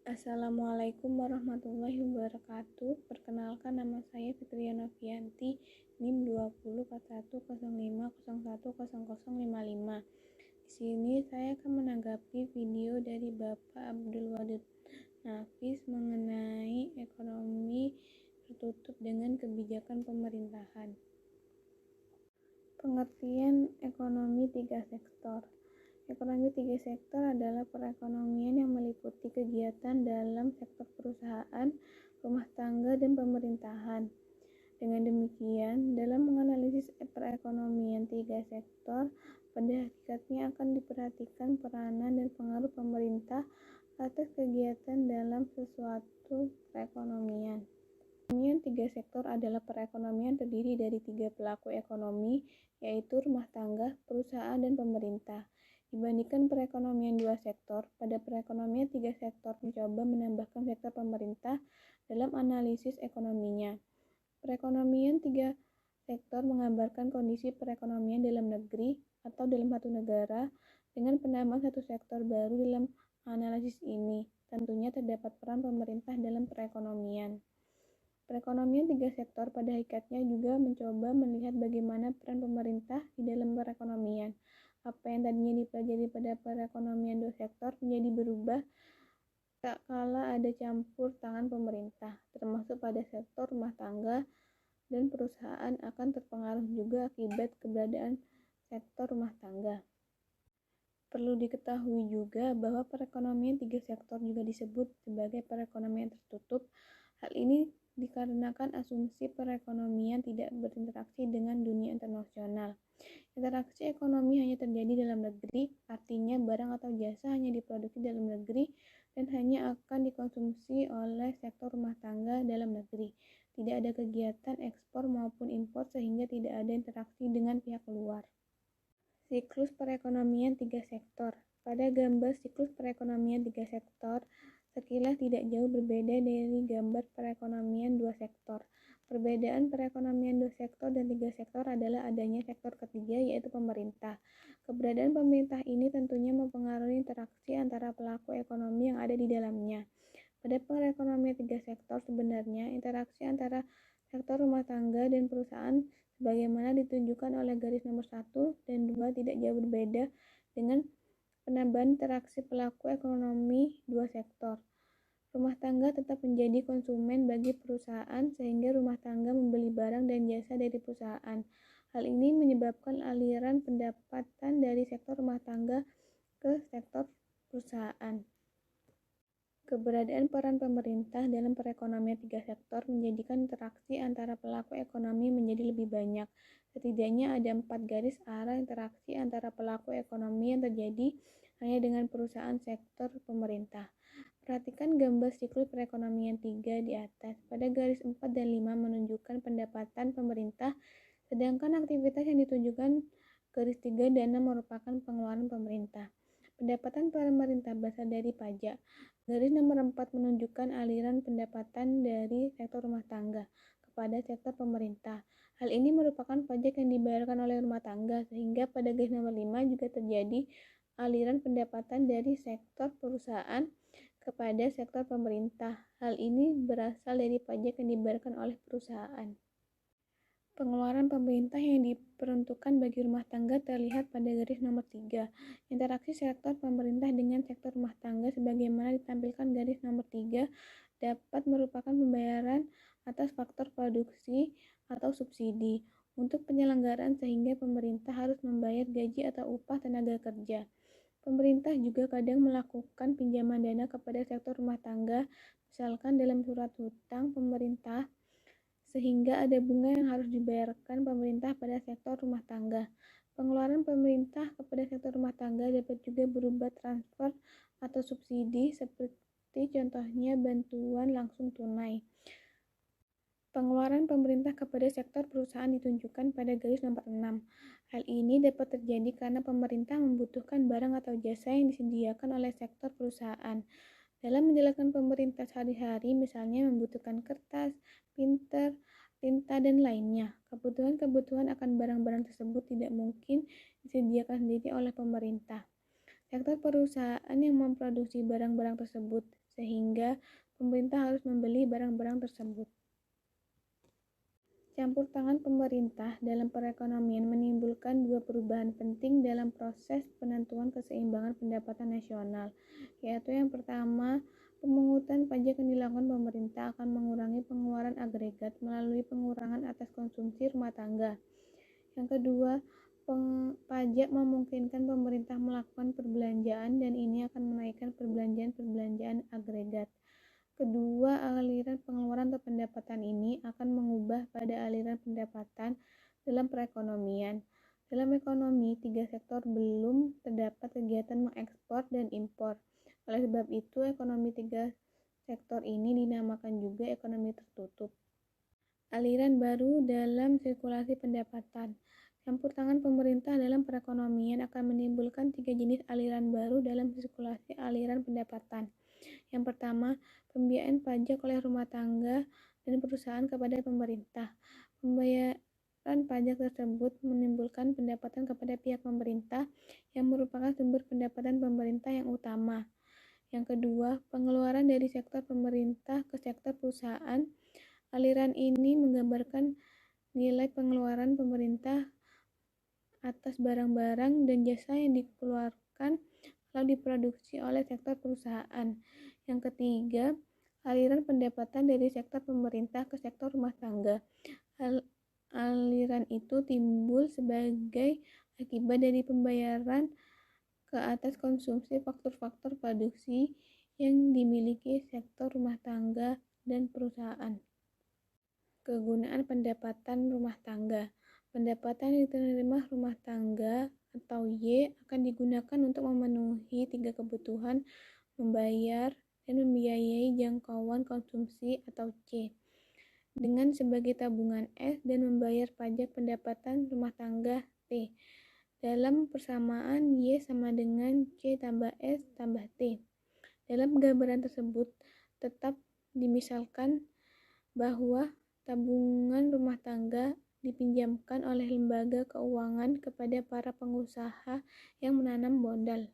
Assalamualaikum warahmatullahi wabarakatuh. Perkenalkan, nama saya Fitria Novianti, NIM 204105010055. Di sini saya akan menanggapi video dari Bapak Abdul Wadud Nafis mengenai ekonomi tertutup dengan kebijakan pemerintahan. Pengertian ekonomi tiga sektor. Ekonomi tiga sektor adalah perekonomian yang meliputi kegiatan dalam sektor perusahaan, rumah tangga, dan pemerintahan. Dengan demikian, dalam menganalisis perekonomian tiga sektor, pada hakikatnya akan diperhatikan peranan dan pengaruh pemerintah atas kegiatan dalam suatu perekonomian. Perekonomian tiga sektor adalah perekonomian terdiri dari tiga pelaku ekonomi, yaitu rumah tangga, perusahaan, dan pemerintah. Dibandingkan perekonomian dua sektor, pada perekonomian tiga sektor mencoba menambahkan sektor pemerintah dalam analisis ekonominya. Perekonomian tiga sektor menggambarkan kondisi perekonomian dalam negeri atau dalam satu negara dengan penambahan satu sektor baru dalam analisis ini. Tentunya terdapat peran pemerintah dalam perekonomian. Perekonomian tiga sektor pada hakikatnya juga mencoba melihat bagaimana peran pemerintah di dalam perekonomian. Apa yang tadinya dipelajari pada perekonomian dua sektor menjadi berubah tak kala ada campur tangan pemerintah, termasuk pada sektor rumah tangga dan perusahaan akan terpengaruh juga akibat keberadaan sektor rumah tangga. Perlu diketahui juga bahwa perekonomian tiga sektor juga disebut sebagai perekonomian tertutup. Hal ini dikarenakan asumsi perekonomian tidak berinteraksi dengan dunia internasional. Interaksi ekonomi hanya terjadi dalam negeri, artinya barang atau jasa hanya diproduksi dalam negeri dan hanya akan dikonsumsi oleh sektor rumah tangga dalam negeri. Tidak ada kegiatan ekspor maupun impor sehingga tidak ada interaksi dengan pihak luar. Siklus perekonomian tiga sektor. Pada gambar siklus perekonomian tiga sektor, sekilas tidak jauh berbeda dari gambar perekonomian dua sektor. Perbedaan perekonomian dua sektor dan tiga sektor adalah adanya sektor ketiga, yaitu pemerintah. Keberadaan pemerintah ini tentunya mempengaruhi interaksi antara pelaku ekonomi yang ada di dalamnya. Pada perekonomian tiga sektor, sebenarnya interaksi antara sektor rumah tangga dan perusahaan sebagaimana ditunjukkan oleh garis nomor 1 dan 2 tidak jauh berbeda dengan penambahan interaksi pelaku ekonomi dua sektor. Rumah tangga tetap menjadi konsumen bagi perusahaan sehingga rumah tangga membeli barang dan jasa dari perusahaan. Hal ini menyebabkan aliran pendapatan dari sektor rumah tangga ke sektor perusahaan. Keberadaan peran pemerintah dalam perekonomian tiga sektor menjadikan interaksi antara pelaku ekonomi menjadi lebih banyak. Setidaknya ada 4 garis arah interaksi antara pelaku ekonomi yang terjadi hanya dengan perusahaan sektor pemerintah. Perhatikan gambar siklus perekonomian 3 di atas. Pada garis 4 dan 5 menunjukkan pendapatan pemerintah, sedangkan aktivitas yang ditunjukkan garis 3 dan 6 merupakan pengeluaran pemerintah. Pendapatan pemerintah berasal dari pajak. Garis nomor 4 menunjukkan aliran pendapatan dari sektor rumah tangga kepada sektor pemerintah. Hal ini merupakan pajak yang dibayarkan oleh rumah tangga, sehingga pada garis nomor 5 juga terjadi aliran pendapatan dari sektor perusahaan kepada sektor pemerintah. Hal ini berasal dari pajak yang dibayarkan oleh perusahaan. Pengeluaran pemerintah yang diperuntukkan bagi rumah tangga terlihat pada garis nomor 3. Interaksi sektor pemerintah dengan sektor rumah tangga sebagaimana ditampilkan garis nomor 3 dapat merupakan pembayaran atas faktor produksi atau subsidi untuk penyelenggaraan sehingga pemerintah harus membayar gaji atau upah tenaga kerja. Pemerintah juga kadang melakukan pinjaman dana kepada sektor rumah tangga, misalkan dalam surat hutang pemerintah, sehingga ada bunga yang harus dibayarkan pemerintah pada sektor rumah tangga. Pengeluaran pemerintah kepada sektor rumah tangga dapat juga berupa transfer atau subsidi, seperti contohnya bantuan langsung tunai. Pengeluaran pemerintah kepada sektor perusahaan ditunjukkan pada garis nomor 6. Hal ini dapat terjadi karena pemerintah membutuhkan barang atau jasa yang disediakan oleh sektor perusahaan. Dalam menjalankan pemerintah sehari-hari, misalnya membutuhkan kertas, printer, tinta, dan lainnya. Kebutuhan-kebutuhan akan barang-barang tersebut tidak mungkin disediakan sendiri oleh pemerintah. sektor perusahaan yang memproduksi barang-barang tersebut, sehingga pemerintah harus membeli barang-barang tersebut. Campur tangan pemerintah dalam perekonomian menimbulkan dua perubahan penting dalam proses penentuan keseimbangan pendapatan nasional, yaitu yang pertama, pemungutan pajak yang dilakukan pemerintah akan mengurangi pengeluaran agregat melalui pengurangan atas konsumsi rumah tangga. Yang kedua, pajak memungkinkan pemerintah melakukan perbelanjaan dan ini akan menaikkan perbelanjaan agregat. Kedua, aliran pengeluaran atau pendapatan ini akan mengubah pada aliran pendapatan dalam perekonomian. Dalam ekonomi, tiga sektor belum terdapat kegiatan mengekspor dan impor. Oleh sebab itu, ekonomi tiga sektor ini dinamakan juga ekonomi tertutup. Aliran baru dalam sirkulasi pendapatan. Campur tangan pemerintah dalam perekonomian akan menimbulkan tiga jenis aliran baru dalam sirkulasi aliran pendapatan. Yang pertama, pembiayaan pajak oleh rumah tangga dan perusahaan kepada pemerintah. Pembayaran pajak tersebut menimbulkan pendapatan kepada pihak pemerintah yang merupakan sumber pendapatan pemerintah yang utama. Yang kedua, pengeluaran dari sektor pemerintah ke sektor perusahaan. Aliran ini menggambarkan nilai pengeluaran pemerintah atas barang-barang dan jasa yang dikeluarkan lalu diproduksi oleh sektor perusahaan. Yang ketiga, aliran pendapatan dari sektor pemerintah ke sektor rumah tangga. Aliran itu timbul sebagai akibat dari pembayaran ke atas konsumsi faktor-faktor produksi yang dimiliki sektor rumah tangga dan perusahaan. Kegunaan pendapatan rumah tangga. Pendapatan yang diterima rumah tangga atau Y akan digunakan untuk memenuhi tiga kebutuhan: membayar dan membiayai jangkauan konsumsi atau C, dengan sebagai tabungan S, dan membayar pajak pendapatan rumah tangga T. Dalam persamaan, Y sama dengan C tambah S tambah T. Dalam gambaran tersebut, tetap dimisalkan bahwa tabungan rumah tangga dipinjamkan oleh lembaga keuangan kepada para pengusaha yang menanam modal.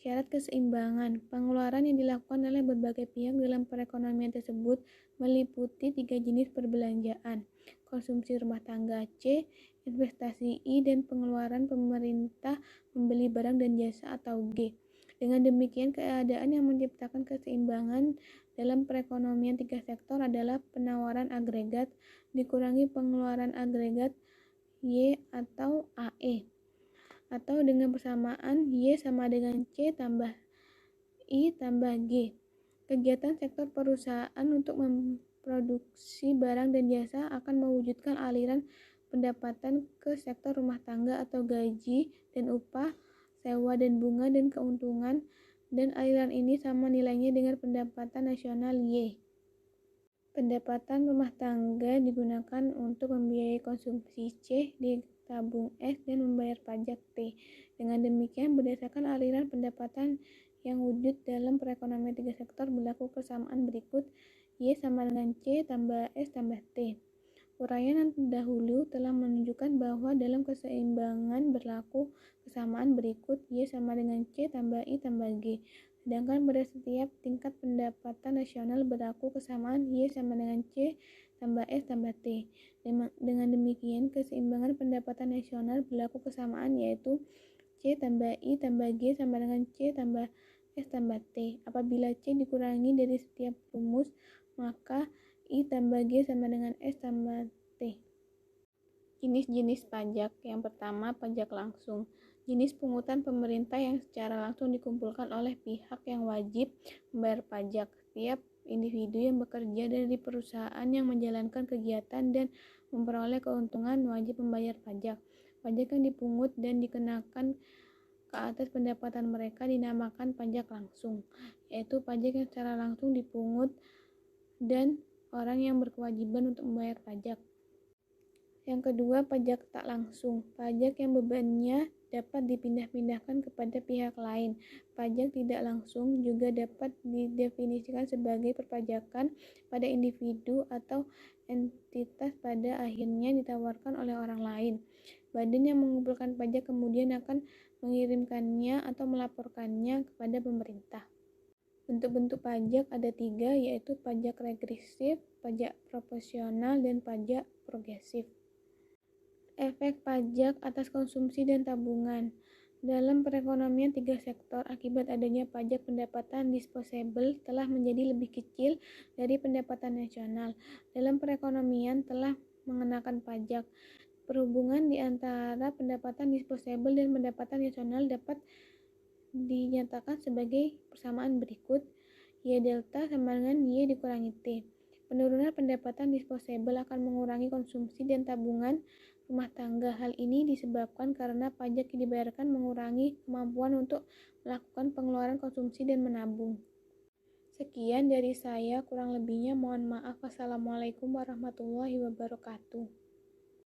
Syarat keseimbangan. Pengeluaran yang dilakukan oleh berbagai pihak dalam perekonomian tersebut meliputi tiga jenis perbelanjaan: konsumsi rumah tangga C, investasi I, dan pengeluaran pemerintah membeli barang dan jasa atau G. Dengan demikian, keadaan yang menciptakan keseimbangan dalam perekonomian tiga sektor adalah penawaran agregat dikurangi pengeluaran agregat Y atau AE, atau dengan persamaan Y sama dengan C tambah I tambah G. Kegiatan sektor perusahaan untuk memproduksi barang dan jasa akan mewujudkan aliran pendapatan ke sektor rumah tangga atau gaji dan upah, sewa dan bunga dan keuntungan, dan aliran ini sama nilainya dengan pendapatan nasional Y. Pendapatan rumah tangga digunakan untuk membiayai konsumsi C, ditabung S, dan membayar pajak T. Dengan demikian, berdasarkan aliran pendapatan yang wujud dalam perekonomian tiga sektor, berlaku kesamaan berikut: Y sama dengan C tambah S tambah T. Uraian yang terdahulu telah menunjukkan bahwa dalam keseimbangan berlaku kesamaan berikut: Y sama dengan C tambah I tambah G. Sedangkan pada setiap tingkat pendapatan nasional berlaku kesamaan Y sama dengan C tambah S tambah T. Dengan demikian, keseimbangan pendapatan nasional berlaku kesamaan, yaitu C tambah I tambah G sama dengan C tambah S tambah T. Apabila C dikurangi dari setiap rumus, maka I tambah G sama dengan S tambah T. Jenis-jenis pajak. Yang pertama, pajak langsung. Jenis pungutan pemerintah yang secara langsung dikumpulkan oleh pihak yang wajib membayar pajak. Setiap individu yang bekerja dari perusahaan yang menjalankan kegiatan dan memperoleh keuntungan wajib membayar pajak. Pajak yang dipungut dan dikenakan ke atas pendapatan mereka dinamakan pajak langsung, yaitu pajak yang secara langsung dipungut dan orang yang berkewajiban untuk membayar pajak. Yang kedua, pajak tak langsung. Pajak yang bebannya dapat dipindah-pindahkan kepada pihak lain. Pajak tidak langsung juga dapat didefinisikan sebagai perpajakan pada individu atau entitas pada akhirnya ditawarkan oleh orang lain. Badan yang mengumpulkan pajak kemudian akan mengirimkannya atau melaporkannya kepada pemerintah. Bentuk-bentuk pajak ada 3, yaitu pajak regresif, pajak proporsional, dan pajak progresif. Efek pajak atas konsumsi dan tabungan. Dalam perekonomian 3 sektor, akibat adanya pajak pendapatan disposable telah menjadi lebih kecil dari pendapatan nasional. Dalam perekonomian telah mengenakan pajak. Perhubungan di antara pendapatan disposable dan pendapatan nasional dapat dinyatakan sebagai persamaan berikut. Y delta sama dengan Y dikurangi T. Penurunan pendapatan disposable akan mengurangi konsumsi dan tabungan rumah tangga. Hal ini disebabkan karena pajak yang dibayarkan mengurangi kemampuan untuk melakukan pengeluaran konsumsi dan menabung. Sekian dari saya, kurang lebihnya mohon maaf. Wassalamualaikum warahmatullahi wabarakatuh.